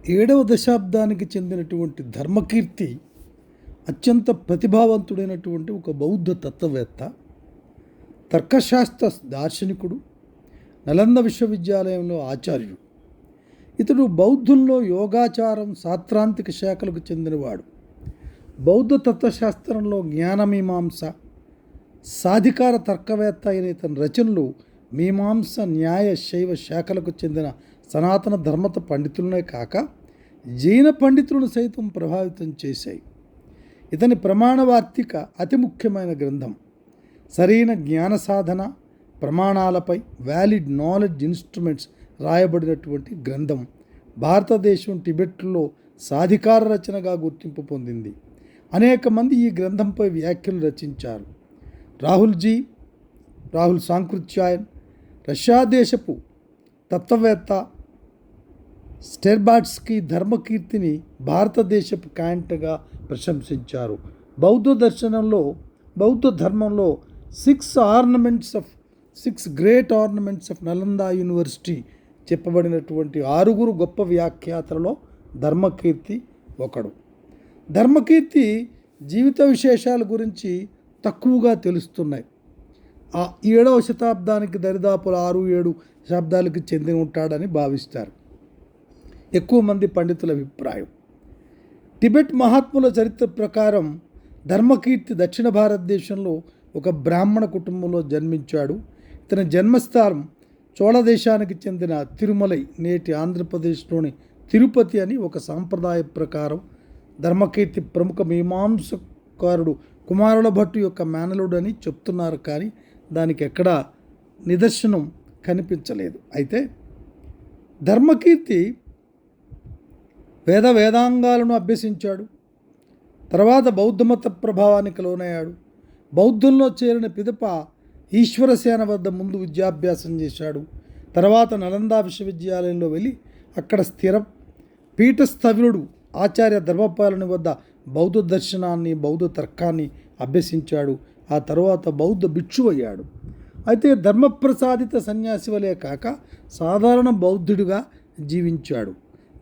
ఏడవ దశాబ్దానికి చెందినటువంటి ధర్మకీర్తి అత్యంత ప్రతిభావంతుడైనటువంటి ఒక బౌద్ధ తత్వవేత్త, తర్కశాస్త్ర దార్శనికుడు, నలంద విశ్వవిద్యాలయంలో ఆచార్యుడు. ఇతడు బౌద్ధుల్లో యోగాచారం, సాత్రాంతిక శాఖలకు చెందినవాడు. బౌద్ధ తత్వశాస్త్రంలో జ్ఞానమీమాంస, సాధికార తర్కవేత్త అయిన ఇతని రచనలు మీమాంస, న్యాయ, శైవ శాఖలకు చెందిన సనాతన ధర్మత పండితులనే కాక జైన పండితులను సైతం ప్రభావితం చేశాయి. ఇతని ప్రమాణవార్తిక అతి ముఖ్యమైన గ్రంథం. సరైన జ్ఞాన సాధన ప్రమాణాలపై వ్యాలిడ్ నాలెడ్జ్ ఇన్స్ట్రుమెంట్స్ రాయబడినటువంటి గ్రంథం భారతదేశం, టిబెట్లో సాధికార రచనగా గుర్తింపు పొందింది. అనేక మంది ఈ గ్రంథంపై వ్యాఖ్యలు రచించారు. రాహుల్ సాంకృత్యాయన్, రష్యా దేశపు తత్వవేత్త స్టెర్బాట్స్కీ ధర్మకీర్తిని భారతదేశపు కాంట్గా ప్రశంసించారు. బౌద్ధ ధర్మంలో six great ornaments of Nalanda university చెప్పబడినటువంటి 6 గొప్ప వ్యాఖ్యాతలలో ధర్మకీర్తి ఒకడు. ధర్మకీర్తి జీవిత విశేషాల గురించి తక్కువగా తెలుస్తున్నాయి. 7వ శతాబ్దానికి దరిదాపుల 6-7 శతాబ్దాలకు చెంది ఉంటాడని భావిస్తారు ఎక్కువ మంది పండితుల అభిప్రాయం. టిబెట్ మహాత్ముల చరిత్ర ప్రకారం ధర్మకీర్తి దక్షిణ భారతదేశంలో ఒక బ్రాహ్మణ కుటుంబంలో జన్మించాడు. ఇతని జన్మస్థానం చోళ దేశానికి చెందిన తిరుమలై, నేటి ఆంధ్రప్రదేశ్లోని తిరుపతి అని ఒక సాంప్రదాయ ప్రకారం. ధర్మకీర్తి ప్రముఖ మీమాంసకారుడు కుమారుల భట్టు యొక్క మేనలుడు అని చెప్తున్నారు, కానీ దానికి ఎక్కడా నిదర్శనం కనిపించలేదు. అయితే ధర్మకీర్తి వేదాంగాలను అభ్యసించాడు. తర్వాత బౌద్ధమత ప్రభావానికి లోనయ్యాడు. బౌద్ధంలో చేరిన పిదప ఈశ్వరసేన వద్ద ముందు విద్యాభ్యాసం చేశాడు. తర్వాత నలంద విశ్వవిద్యాలయంలో వెళ్ళి అక్కడ పీఠస్థవిరుడు ఆచార్య ధర్మపాలుని వద్ద బౌద్ధ దర్శనాన్ని, బౌద్ధ తర్కాన్ని అభ్యసించాడు. ఆ తర్వాత బౌద్ధ భిక్షు అయ్యాడు. అయితే ధర్మప్రసాదిత సన్యాసి వలె కాక సాధారణ బౌద్ధుడిగా జీవించాడు.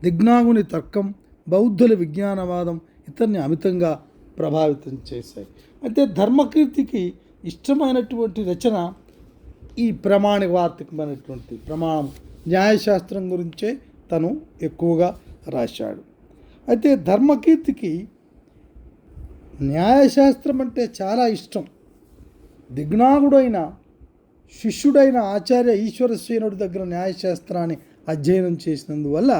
దిగ్నాగుని తర్కం, బౌద్ధుల విజ్ఞానవాదం ఇతన్ని అమితంగా ప్రభావితం చేశాయి. అయితే ధర్మకీర్తికి ఇష్టమైనటువంటి రచన ఈ ప్రమాణవార్తికమైనటువంటి ప్రమాణం, న్యాయశాస్త్రం గురించే తను ఎక్కువగా రాశాడు. అయితే ధర్మకీర్తికి న్యాయశాస్త్రం అంటే చాలా ఇష్టం. దిగ్నాగుడైన శిష్యుడైన ఆచార్య ఈశ్వరసేనుడి దగ్గర న్యాయశాస్త్రాన్ని అధ్యయనం చేసినందువల్ల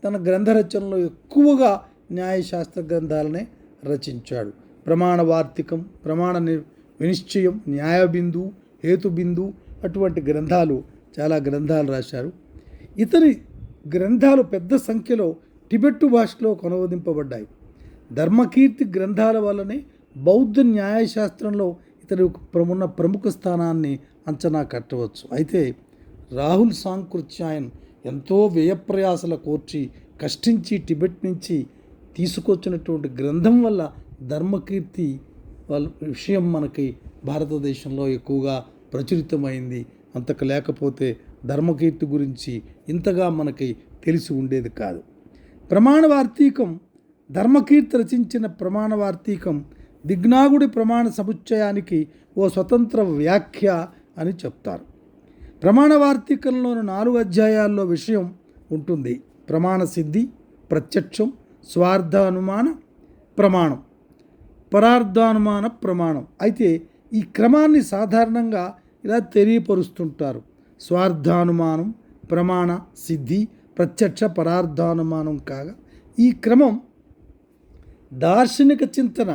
తన గ్రంథ రచనలో ఎక్కువగా న్యాయశాస్త్ర గ్రంథాలనే రచించాడు. ప్రమాణవార్తికం, ప్రమాణ వినిశ్చయం, న్యాయబిందు, హేతుబిందు అటువంటి చాలా గ్రంథాలు రాశారు. ఇతని గ్రంథాలు పెద్ద సంఖ్యలో టిబెట్టు భాషలో అనువదింపబడ్డాయి. ధర్మకీర్తి గ్రంథాల వల్లనే బౌద్ధ న్యాయశాస్త్రంలో ఇతని ఉన్న ప్రముఖ స్థానాన్ని అంచనా కట్టవచ్చు. అయితే రాహుల్ సాంకృత్యాయన్ ఎంతో వ్యయప్రయాసల కోర్చి కష్టించి టిబెట్ నుంచి తీసుకొచ్చినటువంటి గ్రంథం వల్ల ధర్మకీర్తి వాళ్ళ విషయం మనకి భారతదేశంలో ఎక్కువగా ప్రచురితమైంది. అంతకు లేకపోతే ధర్మకీర్తి గురించి ఇంతగా మనకి తెలిసి ఉండేది కాదు. ప్రమాణవార్తీకం, ధర్మకీర్తి రచించిన ప్రమాణవార్తీకం దిగ్నాగుడి ప్రమాణ సముచ్చయానికి ఓ స్వతంత్ర వ్యాఖ్య అని చెప్తారు. ప్రమాణవార్తీకంలోని 4 అధ్యాయాల్లో విషయం ఉంటుంది. ప్రమాణ సిద్ధి, ప్రత్యక్షం, స్వార్థానుమాన ప్రమాణం, పరార్థానుమాన ప్రమాణం. అయితే ఈ క్రమాన్ని సాధారణంగా ఇలా తెలియపరుస్తుంటారు: స్వార్థానుమానం, ప్రమాణ సిద్ధి, ప్రత్యక్ష, పరార్థానుమానం. కాగా ఈ క్రమం దార్శనిక చింతన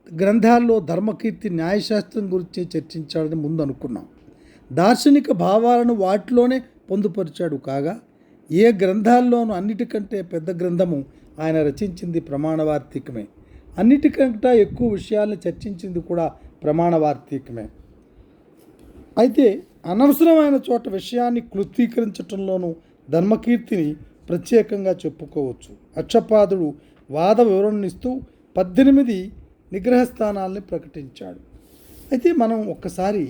గ్రంథాల్లో ధర్మకీర్తి న్యాయశాస్త్రం గురించి చర్చించాడని ముందు అనుకున్నాం. దార్శనిక భావాలను వాటిలోనే పొందుపరిచాడు. కాగా ఏ గ్రంథాల్లోనూ అన్నిటికంటే పెద్ద గ్రంథము ఆయన రచించింది ప్రమాణవార్తీకమే. అన్నిటికంటే ఎక్కువ విషయాలను చర్చించింది కూడా ప్రమాణవార్తీకమే. అయితే అనవసరమైన చోట విషయాన్ని క్లుప్తీకరించడంలోనూ ధర్మకీర్తిని ప్రత్యేకంగా చెప్పుకోవచ్చు. అక్షపాదుడు వాద వివరణిస్తూ 18 నిగ్రహస్థానాల్ని ప్రకటించాడు. అయితే మనం ఒక్కసారి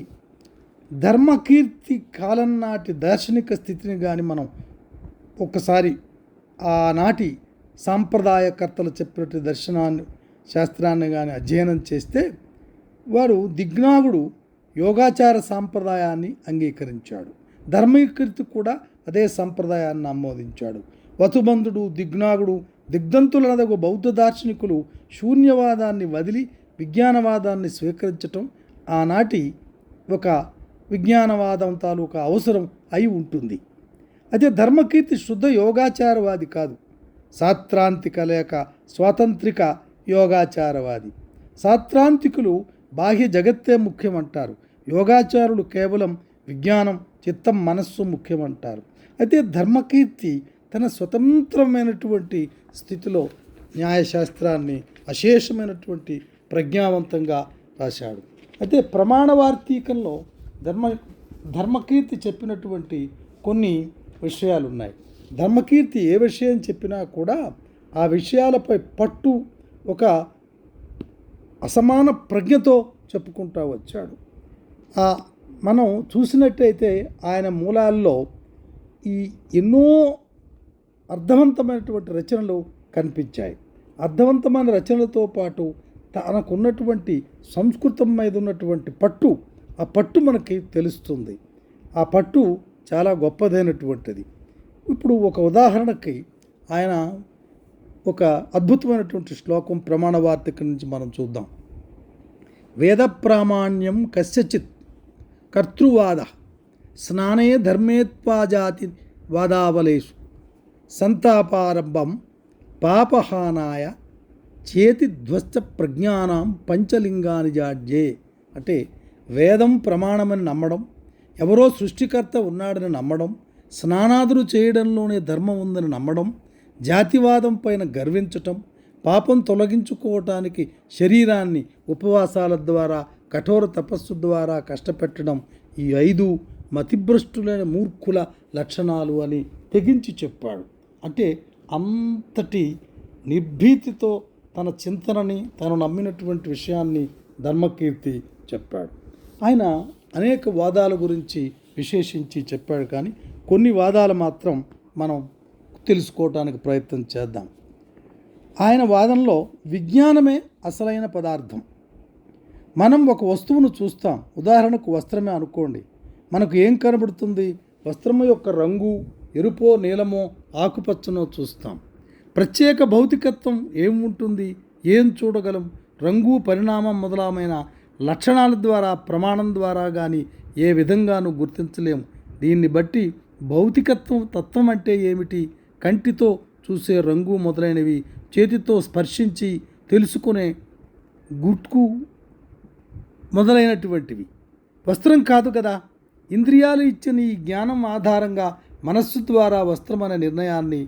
ధర్మకీర్తి కాలం నాటి దార్శనిక స్థితిని కానీ మనం ఒక్కసారి ఆనాటి సాంప్రదాయకర్తలు చెప్పినట్టు దర్శనాన్ని శాస్త్రాన్ని కానీ అధ్యయనం చేస్తే వారు దిగ్నాగుడు యోగాచార సాంప్రదాయాన్ని అంగీకరించాడు. ధర్మకీర్తి కూడా అదే సంప్రదాయాన్ని ఆమోదించాడు. వసుబంధుడు, దిగ్నాగుడు, దిగ్ధంతులనదగు బౌద్ధ దార్శనికులు శూన్యవాదాన్ని వదిలి విజ్ఞానవాదాన్ని స్వీకరించటం ఆనాటి ఒక విజ్ఞానవాదం తాలూకా అవసరం అయి ఉంటుంది. అయితే ధర్మకీర్తి శుద్ధ యోగాచారవాది కాదు, సాత్రాంతిక లేక స్వాతంత్రిక యోగాచారవాది. సాత్రాంతికులు బాహ్య జగత్తే ముఖ్యమంటారు, యోగాచారులు కేవలం విజ్ఞానం, చిత్తం, మనస్సు ముఖ్యమంటారు. అయితే ధర్మకీర్తి తన స్వతంత్రమైనటువంటి స్థితిలో న్యాయశాస్త్రాన్ని అశేషమైనటువంటి ప్రజ్ఞావంతంగా రాశాడు. అయితే ప్రమాణవార్తీకంలో ధర్మకీర్తి చెప్పినటువంటి కొన్ని విషయాలు ఉన్నాయి. ధర్మకీర్తి ఏ విషయం చెప్పినా కూడా ఆ విషయాలపై పట్టు ఒక అసమాన ప్రజ్ఞతో చెప్పుకుంటూ వచ్చాడు. మనం చూసినట్టయితే ఆయన మూలాల్లో ఈ ఎన్నో అర్థవంతమైనటువంటి రచనలు కనిపించాయి. అర్థవంతమైన రచనలతో పాటు తనకున్నటువంటి సంస్కృతం మీద ఉన్నటువంటి పట్టు, ఆ పట్టు మనకి తెలుస్తుంది. ఆ పట్టు చాలా గొప్పదైనటువంటిది. ఇప్పుడు ఒక ఉదాహరణకి ఆయన ఒక అద్భుతమైనటువంటి శ్లోకం ప్రమాణవార్తిక నుంచి మనం చూద్దాం. వేద ప్రామాణ్యం కస్యచిత్ కర్తృవాద స్నానే ధర్మేత్వాజాతి వాదావలేషు సంతాపారంభం పాపహానాయ చేతిధ్వస్త ప్రజ్ఞానం పంచలింగాని జాడ్యే. అంటే వేదం ప్రమాణమని నమ్మడం, ఎవరో సృష్టికర్త ఉన్నాడని నమ్మడం, స్నానాదులు చేయడంలోనే ధర్మం ఉందని నమ్మడం, జాతివాదం పైన గర్వించటం, పాపం తొలగించుకోవటానికి శరీరాన్ని ఉపవాసాల ద్వారా, కఠోర తపస్సు ద్వారా కష్టపెట్టడం, ఈ 5 మతిభ్రష్టులైన మూర్ఖుల లక్షణాలు అని తెగించి చెప్పాడు. అంటే అంతటి నిర్భీతితో తన చింతనని, తను నమ్మినటువంటి విషయాన్ని ధర్మకీర్తి చెప్పాడు. ఆయన అనేక వాదాల గురించి విశేషించి చెప్పాడు, కానీ కొన్ని వాదాలు మాత్రం మనం తెలుసుకోవటానికి ప్రయత్నం చేద్దాం. ఆయన వాదనలో విజ్ఞానమే అసలైన పదార్థం. మనం ఒక వస్తువును చూస్తాం, ఉదాహరణకు వస్త్రమే అనుకోండి. మనకు ఏం కనబడుతుంది? వస్త్రము యొక్క రంగు ఎరుపో, నీలమో, ఆకుపచ్చనో చూస్తాం. ప్రత్యేక భౌతికత్వం ఏముంటుంది? ఏం చూడగలం? రంగు, పరిణామం మొదలైన లక్షణాల ద్వారా, ప్రమాణం ద్వారా కానీ ఏ విధంగానూ గుర్తించలేము. దీన్ని బట్టి భౌతికత్వం, తత్వం అంటే ఏమిటి? కంటితో చూసే రంగు మొదలైనవి, చేతితో స్పర్శించి తెలుసుకునే గుర్తు మొదలైనటువంటివి. వస్త్రం కాదు కదా. ఇంద్రియాలు ఇచ్చిన ఈ జ్ఞానం ఆధారంగా మనస్సు ద్వారా వస్త్రం అనే నిర్ణయాన్ని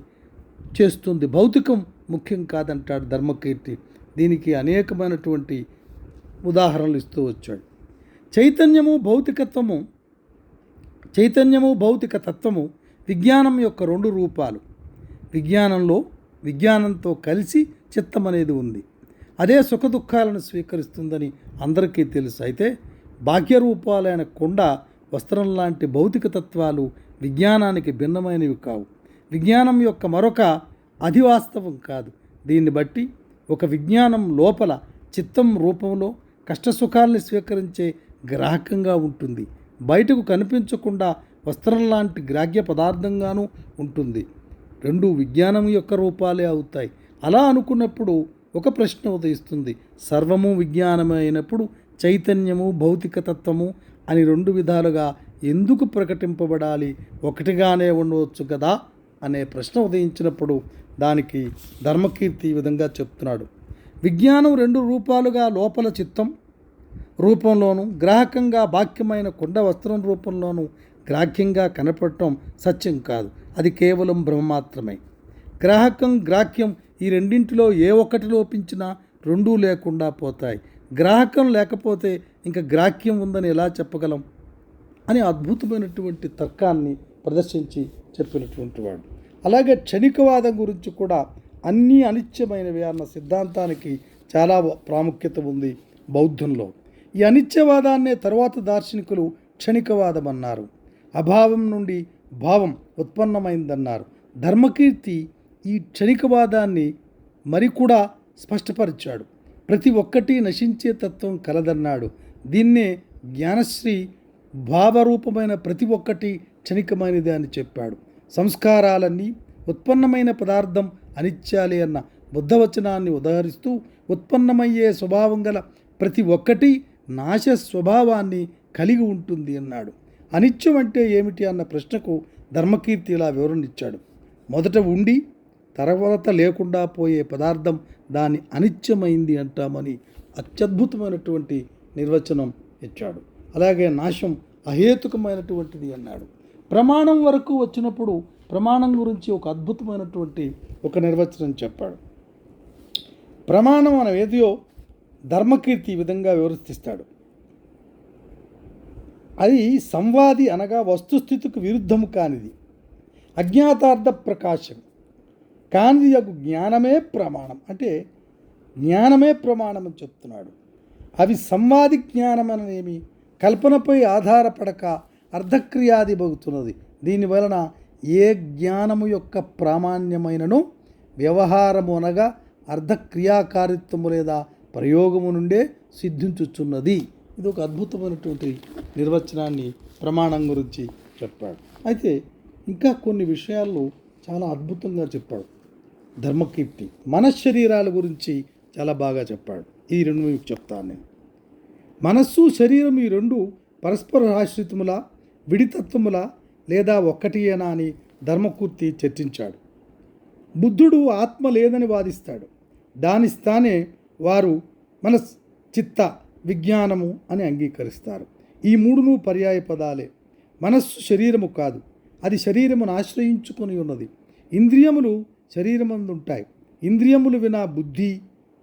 చేస్తుంది. భౌతికం ముఖ్యం కాదంటాడు ధర్మకీర్తి. దీనికి అనేకమైనటువంటి ఉదాహరణలు ఇస్తూ వచ్చాడు. చైతన్యము భౌతిక తత్వము విజ్ఞానం యొక్క 2 రూపాలు. విజ్ఞానంతో కలిసి చిత్తం అనేది ఉంది. అదే సుఖదుఖాలను స్వీకరిస్తుందని అందరికీ తెలుసు. అయితే బాహ్య రూపాలైన కొండ, వస్త్రం లాంటి భౌతిక తత్వాలు విజ్ఞానానికి భిన్నమైనవి కావు. విజ్ఞానం యొక్క మరొక అధివాస్తవం కాదు. దీన్ని బట్టి ఒక విజ్ఞానం లోపల చిత్తం రూపంలో కష్టసుఖాల్ని స్వీకరించే గ్రాహకంగా ఉంటుంది. బయటకు కనిపించకుండా వస్త్రం లాంటి గ్రాహ్య పదార్థంగానూ ఉంటుంది. 2 విజ్ఞానం యొక్క రూపాలే అవుతాయి. అలా అనుకున్నప్పుడు ఒక ప్రశ్న ఉదయిస్తుంది. సర్వము విజ్ఞానమే అయినప్పుడు చైతన్యము, భౌతిక తత్వము అని 2 విధాలుగా ఎందుకు ప్రకటింపబడాలి? ఒకటిగానే ఉండవచ్చు కదా అనే ప్రశ్న ఉదయించినప్పుడు దానికి ధర్మకీర్తి ఈ విధంగా చెప్తున్నాడు. విజ్ఞానం 2 రూపాలుగా లోపల చిత్తం రూపంలోనూ, గ్రాహకంగా బాహ్యమైన కొండ వస్త్రం రూపంలోనూ గ్రాహ్యంగా కనపడటం సత్యం కాదు. అది కేవలం భ్రమ మాత్రమే. గ్రాహకం, గ్రాహ్యం ఈ రెండింటిలో ఏ ఒక్కటి లోపించినా 2 లేకుండా పోతాయి. గ్రాహకం లేకపోతే ఇంకా గ్రాహ్యం ఉందని ఎలా చెప్పగలం అని అద్భుతమైనటువంటి తర్కాన్ని ప్రదర్శించి చెప్పినటువంటి వాడు. అలాగే క్షణికవాదం గురించి కూడా అన్నీ అనిత్యమైనవి అన్న సిద్ధాంతానికి చాలా ప్రాముఖ్యత ఉంది బౌద్ధంలో. ఈ అనిత్యవాదాన్నే తరువాత దార్శనికులు క్షణికవాదం అన్నారు. అభావం నుండి భావం ఉత్పన్నమైందన్నారు. ధర్మకీర్తి ఈ క్షణికవాదాన్ని మరి కూడా స్పష్టపరిచాడు. ప్రతి ఒక్కటి నశించే తత్వం కలదన్నాడు. దీన్నే జ్ఞానశ్రీ భావరూపమైన ప్రతి ఒక్కటి క్షణికమైనది అని చెప్పాడు. సంస్కారాలన్నీ ఉత్పన్నమైన పదార్థం అనిత్యాలే అన్న బుద్ధవచనాన్ని ఉదహరిస్తూ ఉత్పన్నమయ్యే స్వభావం గల ప్రతి ఒక్కటి నాశ స్వభావాన్ని కలిగి ఉంటుంది అన్నాడు. అనిత్యం అంటే ఏమిటి అన్న ప్రశ్నకు ధర్మకీర్తి ఇలా వివరణిచ్చాడు. మొదట ఉండి తర్వాత లేకుండా పోయే పదార్థం దాన్ని అనిత్యమైంది అంటామని అత్యద్భుతమైనటువంటి నిర్వచనం ఇచ్చాడు. అలాగే నాశం అహేతుకమైనటువంటిది అన్నాడు. ప్రమాణం వరకు వచ్చినప్పుడు ప్రమాణం గురించి ఒక అద్భుతమైనటువంటి ఒక నిర్వచనం చెప్పాడు. ప్రమాణం అనేదియో ధర్మకీర్తి ఈ విధంగా వివరిస్తాడు. అది సంవాది అనగా వస్తుస్థితికి విరుద్ధము కానిది, అజ్ఞాతార్థ ప్రకాశం కానిది యొక్క జ్ఞానమే ప్రమాణం. అంటే జ్ఞానమే ప్రమాణం అని చెప్తున్నాడు. అవి సంవాది జ్ఞానం అనేమి కల్పనపై ఆధారపడక అర్ధక్రియాదిబగుతున్నది. దీనివలన ఏ జ్ఞానము యొక్క ప్రామాణ్యమైనను వ్యవహారము అనగా అర్ధక్రియాకారిత్వము లేదా ప్రయోగము నుండే సిద్ధించుచున్నది. ఇది ఒక అద్భుతమైనటువంటి నిర్వచనాన్ని ప్రమాణం గురించి చెప్పాడు. అయితే ఇంకా కొన్ని విషయాలు చాలా అద్భుతంగా చెప్పాడు ధర్మకీర్తి. మనశ్శరీరాల గురించి చాలా బాగా చెప్పాడు. ఈ రెండు మీకు చెప్తాను నేను. మనస్సు శరీరం ఈ రెండు పరస్పర ఆశ్రితముల విడితత్వముల లేదా ఒక్కటియేనా అని ధర్మకీర్తి చర్చించాడు. బుద్ధుడు ఆత్మ లేదని వాదిస్తాడు. దాని స్థానే వారు మనస్ చిత్త విజ్ఞానము అని అంగీకరిస్తారు. ఈ మూడును పర్యాయ పదాలే. మనస్సు శరీరము కాదు, అది శరీరమును ఆశ్రయించుకొని ఉన్నది. ఇంద్రియములు శరీరమందు ఉంటాయి. ఇంద్రియములు వినా బుద్ధి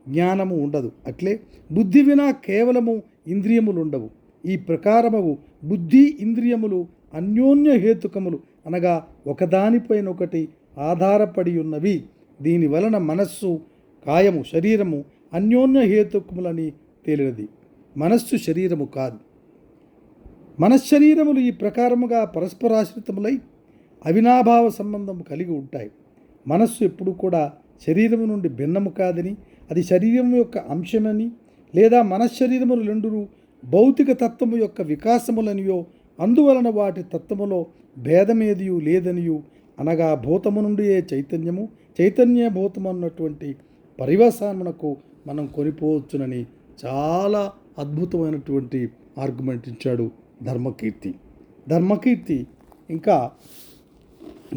జ్ఞానము ఉండదు. అట్లే బుద్ధి వినా కేవలము ఇంద్రియములు ఉండవు. ఈ ప్రకారము బుద్ధి ఇంద్రియములు అన్యోన్య హేతుకములు అనగా ఒకదానిపైనొకటి ఆధారపడి ఉన్నవి. దీని వలన మనస్సు కాయము శరీరము అన్యోన్య హేతుకములని తేలినది. మనస్సు శరీరము కాదు. మనశ్శరీరములు ఈ ప్రకారముగా పరస్పరాశ్రితములై అవినాభావ సంబంధం కలిగి ఉంటాయి. మనస్సు ఎప్పుడు కూడా శరీరము నుండి భిన్నము కాదని, అది శరీరం యొక్క అంశమని లేదా మనశ్శరీరములు రెండును భౌతిక తత్వము యొక్క వికాసములనియో, అందువలన వాటి తత్వములో భేదమేదియు లేదనియు అనగా భూతము నుండి ఏ చైతన్యము చైతన్య భూతము అన్నటువంటి పరివసానమునకు మనం కొనిపోవచ్చునని చాలా అద్భుతమైనటువంటి ఆర్గ్యుమెంట్ ఇచ్చాడు ధర్మకీర్తి. ధర్మకీర్తి ఇంకా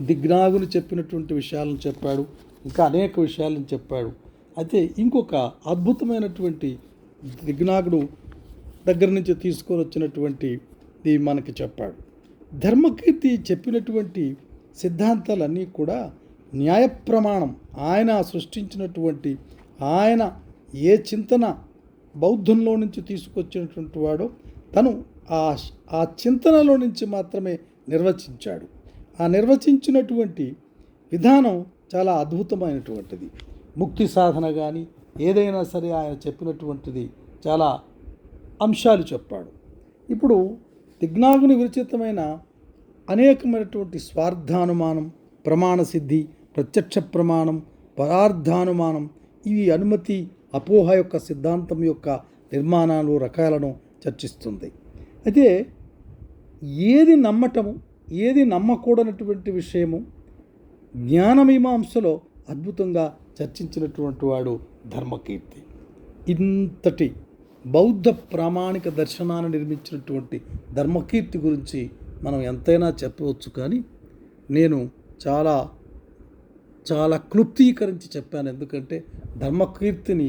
దిగ్నాగుని చెప్పినటువంటి విషయాలను చెప్పాడు. ఇంకా అనేక విషయాలను చెప్పాడు. అయితే ఇంకొక అద్భుతమైనటువంటి దిగ్నాగుడు దగ్గర నుంచి తీసుకొని వచ్చినటువంటి మనకి చెప్పాడు. ధర్మకీర్తి చెప్పినటువంటి సిద్ధాంతాలన్నీ కూడా న్యాయ ప్రమాణం. ఆయన సృష్టించినటువంటి, ఆయన ఏ చింతన బౌద్ధంలో నుంచి తీసుకొచ్చినటువంటి వాడో తను ఆ చింతనలో నుంచి మాత్రమే నిర్వచించాడు. ఆ నిర్వచించినటువంటి విధానం చాలా అద్భుతమైనటువంటిది. ముక్తి సాధన కానీ ఏదైనా సరే ఆయన చెప్పినటువంటిది చాలా అంశాలు చెప్పాడు. ఇప్పుడు దిగ్నాగుని విరచితమైన అనేకమైనటువంటి స్వార్థానుమానం, ప్రమాణ సిద్ధి, ప్రత్యక్ష ప్రమాణం, పదార్థానుమానం, ఇవి అనుమతి అపోహ యొక్క సిద్ధాంతం యొక్క నిర్మాణాలు రకాలను చర్చిస్తుంది. అయితే ఏది నమ్మటము ఏది నమ్మకూడనటువంటి విషయము జ్ఞానమీమాంసలో అద్భుతంగా చర్చించినటువంటి వాడు ధర్మకీర్తి. ఇంతటి బౌద్ధ ప్రామాణిక దర్శనాన్ని నిర్మించినటువంటి ధర్మకీర్తి గురించి మనం ఎంతైనా చెప్పవచ్చు, కానీ నేను చాలా చాలా క్లుప్తీకరించి చెప్పాను. ఎందుకంటే ధర్మకీర్తిని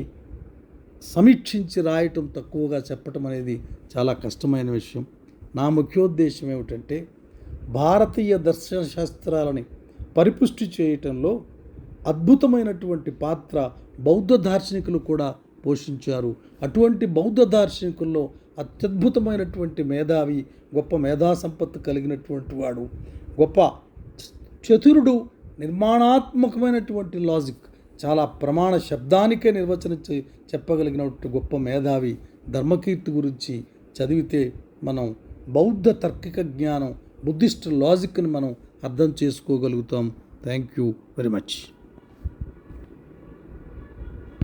సమీక్షించి రాయటం తక్కువగా చెప్పటం అనేది చాలా కష్టమైన విషయం. నా ముఖ్యోద్దేశం ఏమిటంటే భారతీయ దర్శన శాస్త్రాలని పరిపుష్టి చేయటంలో అద్భుతమైనటువంటి పాత్ర బౌద్ధ దార్శనికులు కూడా పోషించారు. అటువంటి బౌద్ధ దార్శనికుల్లో అత్యద్భుతమైనటువంటి మేధావి, గొప్ప మేధా సంపత్తి కలిగినటువంటి వాడు, గొప్ప చతురుడు, నిర్మాణాత్మకమైనటువంటి లాజిక్, చాలా ప్రమాణ శబ్దానికే నిర్వచనం చెప్పగలిగినటువంటి గొప్ప మేధావి ధర్మకీర్తి గురించి చదివితే మనం బౌద్ధ తార్కిక జ్ఞానం, బుద్ధిస్ట్ లాజిక్ని మనం అర్థం చేసుకోగలుగుతాం. Thank you very much.